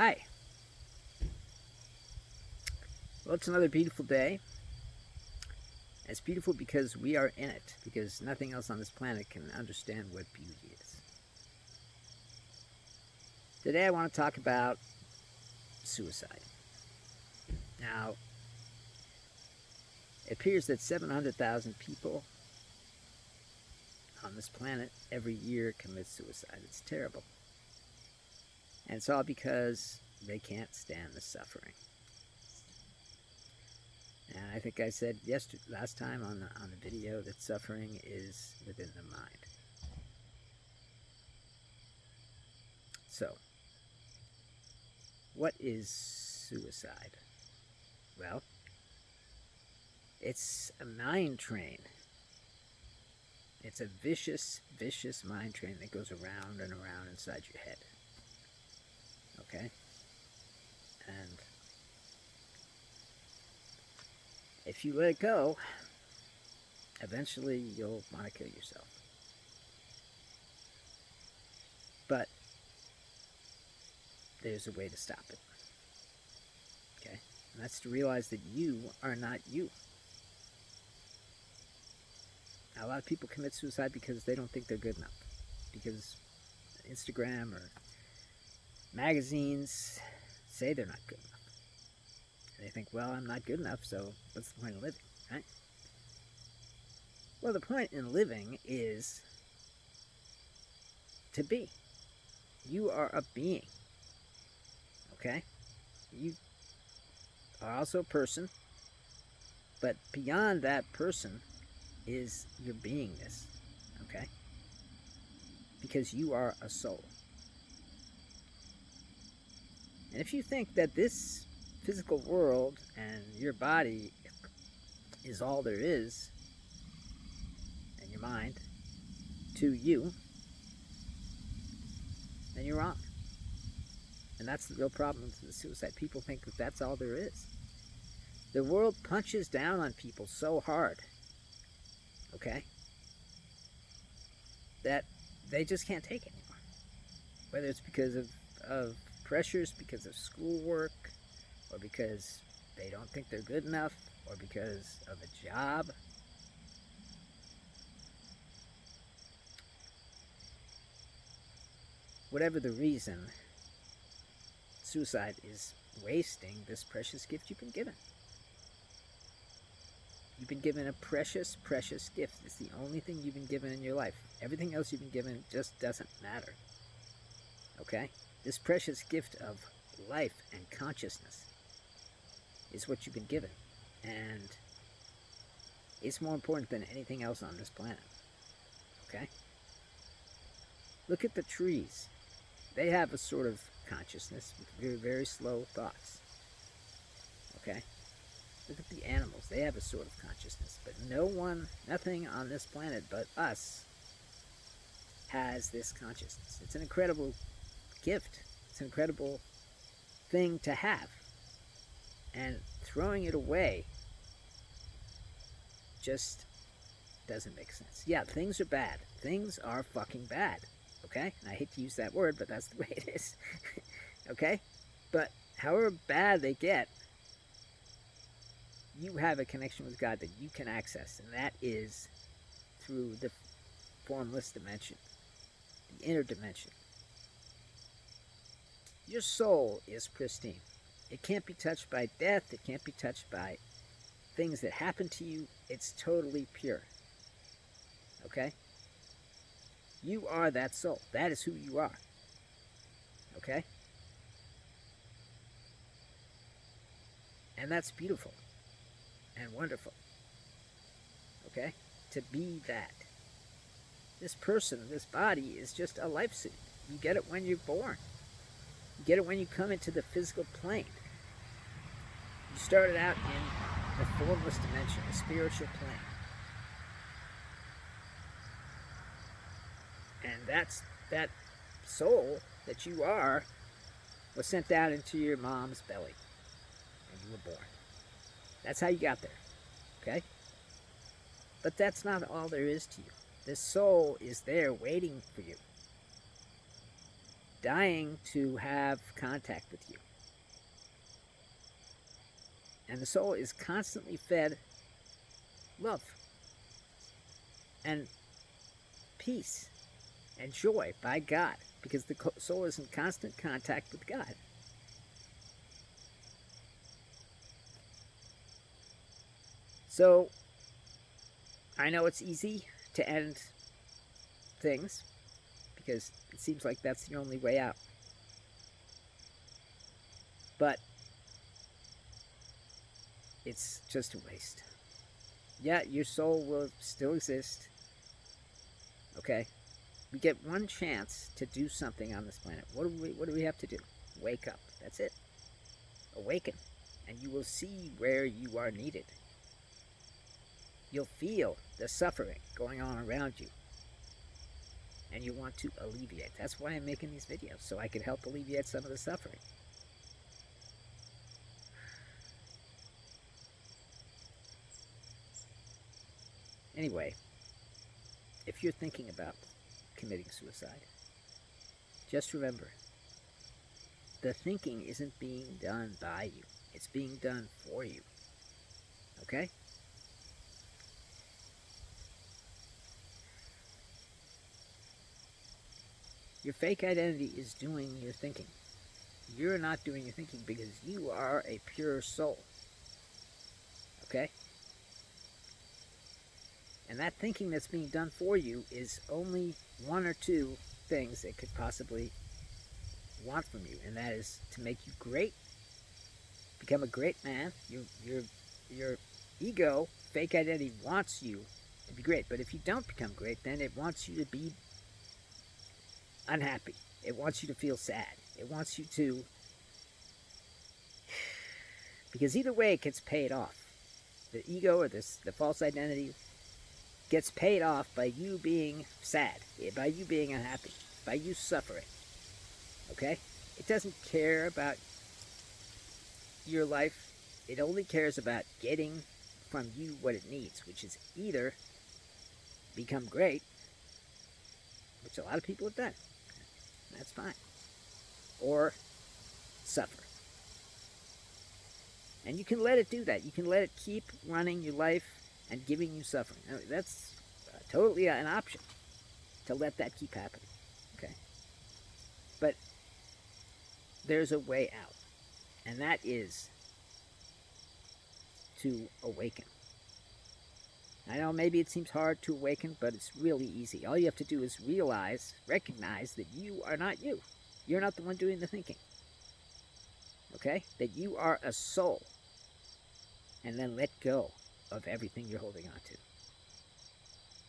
Hi. Well, it's another beautiful day. It's beautiful because we are in it, because nothing else on this planet can understand what beauty is. Today, I want to talk about suicide. Now, it appears that 700,000 people on this planet every year commit suicide. It's terrible. And it's all because they can't stand the suffering. And I think I said last time on the video that suffering is within the mind. So, what is suicide? Well, it's a mind train. It's a vicious, vicious mind train that goes around and around inside your head. Okay? And if you let it go, eventually you'll want to kill yourself. But there's a way to stop it. Okay? And that's to realize that you are not you. Now, a lot of people commit suicide because they don't think they're good enough. Because Instagram or magazines say they're not good enough. And they think, well, I'm not good enough, so what's the point of living, right? Well, the point in living is to be. You are a being. Okay? You are also a person, but beyond that person is your beingness. Okay? Because you are a soul. And if you think that this physical world and your body is all there is, and your mind, to you, then you're wrong. And that's the real problem with the suicide. People think that that's all there is. The world punches down on people so hard, okay, that they just can't take it anymore. Whether it's because of pressures, because of schoolwork, or because they don't think they're good enough, or because of a job. Whatever the reason, suicide is wasting this precious gift you've been given. You've been given a precious, precious gift. It's the only thing you've been given in your life. Everything else you've been given just doesn't matter. Okay? This precious gift of life and consciousness is what you've been given. And it's more important than anything else on this planet. Okay? Look at the trees. They have a sort of consciousness with very, very slow thoughts. Okay? Look at the animals. They have a sort of consciousness. But nothing on this planet but us has this consciousness. It's an incredible gift. It's an incredible thing to have. And throwing it away just doesn't make sense. Yeah, things are bad. Things are fucking bad. Okay? And I hate to use that word, but that's the way it is. Okay? But however bad they get, you have a connection with God that you can access, and that is through the formless dimension, the inner dimension. Your soul is pristine. It can't be touched by death. It can't be touched by things that happen to you. It's totally pure. Okay? You are that soul. That is who you are. Okay? And that's beautiful and wonderful. Okay? To be that. This person, this body is just a life suit. You get it when you're born. You get it when you come into the physical plane. You started out in the formless dimension, the spiritual plane. And that soul that you are was sent down into your mom's belly. And you were born. That's how you got there. Okay? But that's not all there is to you. This soul is there waiting for you. dying to have contact with you. And the soul is constantly fed love and peace and joy by God, because the soul is in constant contact with God. So, I know it's easy to end things because it seems like that's the only way out. But it's just a waste. Yeah, your soul will still exist. Okay? We get one chance to do something on this planet. What do we have to do? Wake up. That's it. Awaken. And you will see where you are needed. You'll feel the suffering going on around you. And you want to alleviate. That's why I'm making these videos, so I can help alleviate some of the suffering. Anyway, if you're thinking about committing suicide, just remember, the thinking isn't being done by you. It's being done for you. Okay? Your fake identity is doing your thinking. You're not doing your thinking because you are a pure soul. Okay? And that thinking that's being done for you is only one or two things it could possibly want from you, and that is to make you great, become a great man. Your ego, fake identity, wants you to be great. But if you don't become great, then it wants you to be unhappy. It wants you to feel sad. It wants you to... Because either way, it gets paid off. The ego or the false identity gets paid off by you being sad, by you being unhappy, by you suffering. Okay? It doesn't care about your life. It only cares about getting from you what it needs, which is either become great, which a lot of people have done. That's fine. Or suffer. And you can let it do that. You can let it keep running your life and giving you suffering. Now, that's totally an option, to let that keep happening. Okay? But there's a way out. And that is to awaken. I know maybe it seems hard to awaken, but it's really easy. All you have to do is recognize that you are not you. You're not the one doing the thinking. Okay? That you are a soul. And then let go of everything you're holding on to.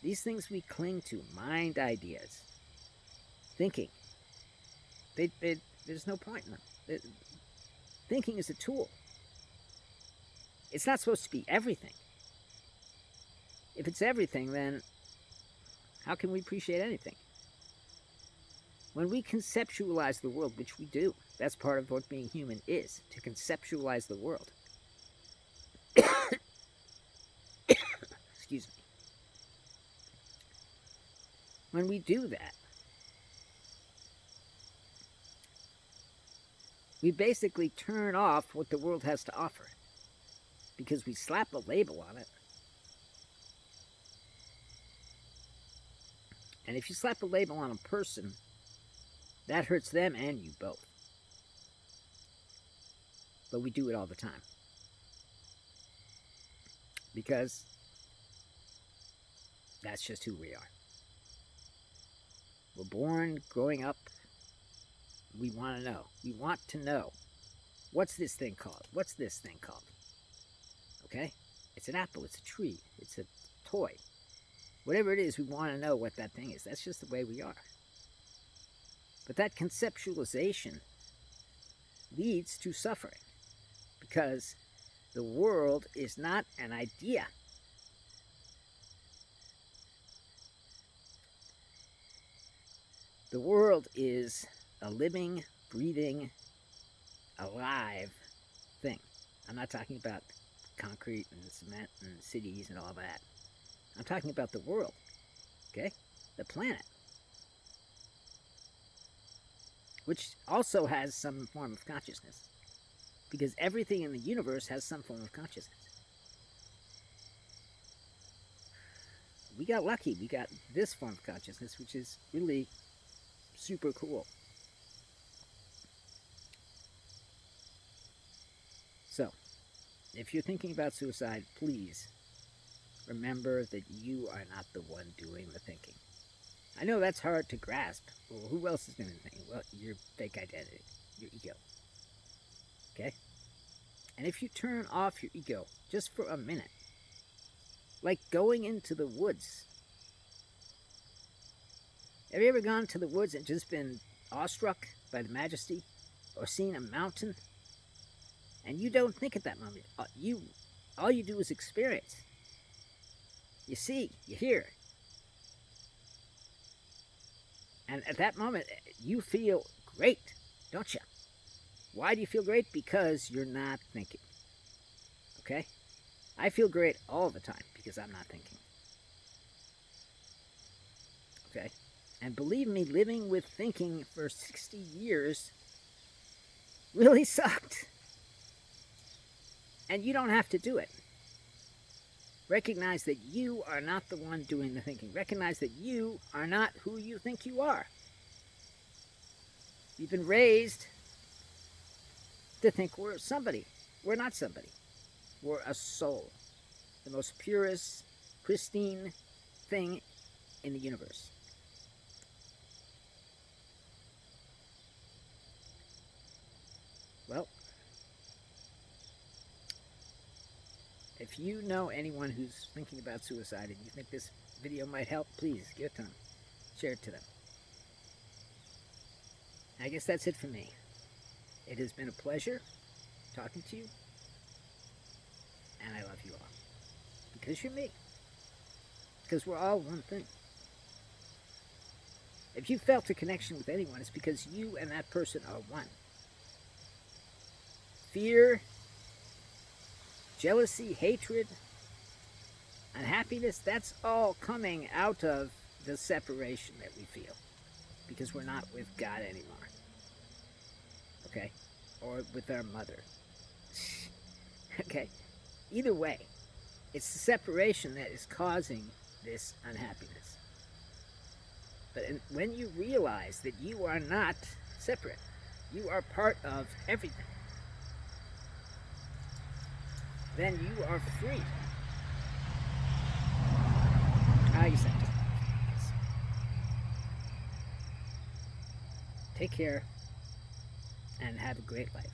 These things we cling to, mind ideas, thinking, there's no point in them. Thinking is a tool. It's not supposed to be everything. If it's everything, then how can we appreciate anything? When we conceptualize the world, which we do, that's part of what being human is, to conceptualize the world. Excuse me. When we do that, we basically turn off what the world has to offer, because we slap a label on it. And if you slap a label on a person, that hurts them and you both. But we do it all the time. Because that's just who we are. We're born, growing up, we want to know. We want to know. What's this thing called? What's this thing called? Okay? It's an apple, it's a tree, it's a toy. Whatever it is, we want to know what that thing is. That's just the way we are. But that conceptualization leads to suffering, because the world is not an idea. The world is a living, breathing, alive thing. I'm not talking about concrete and cement and cities and all that. I'm talking about the world, okay? The planet. which also has some form of consciousness, because everything in the universe has some form of consciousness. We got lucky. We got this form of consciousness, which is really super cool. So, if you're thinking about suicide, please remember that you are not the one doing the thinking. I know that's hard to grasp. Well, who else is doing the thinking? Well, your fake identity, your ego. Okay? And if you turn off your ego just for a minute, like going into the woods. Have you ever gone to the woods and just been awestruck by the majesty, or seen a mountain? And you don't think at that moment. All you do is experience. You see, you hear. And at that moment, you feel great, don't you? Why do you feel great? Because you're not thinking. Okay? I feel great all the time because I'm not thinking. Okay? And believe me, living with thinking for 60 years really sucked. And you don't have to do it. Recognize that you are not the one doing the thinking. Recognize that you are not who you think you are. You've been raised to think we're somebody. We're not somebody. We're a soul. The most purest, pristine thing in the universe. Well, if you know anyone who's thinking about suicide and you think this video might help, please give it to them. Share it to them. I guess that's it for me. It has been a pleasure talking to you, and I love you all. Because you're me. Because we're all one thing. If you felt a connection with anyone, it's because you and that person are one. Fear, jealousy, hatred, unhappiness, that's all coming out of the separation that we feel. Because we're not with God anymore. Okay? Or with our mother. Okay? Either way, it's the separation that is causing this unhappiness. But when you realize that you are not separate, you are part of everything, then you are free. You said it. Yes. Take care and have a great life.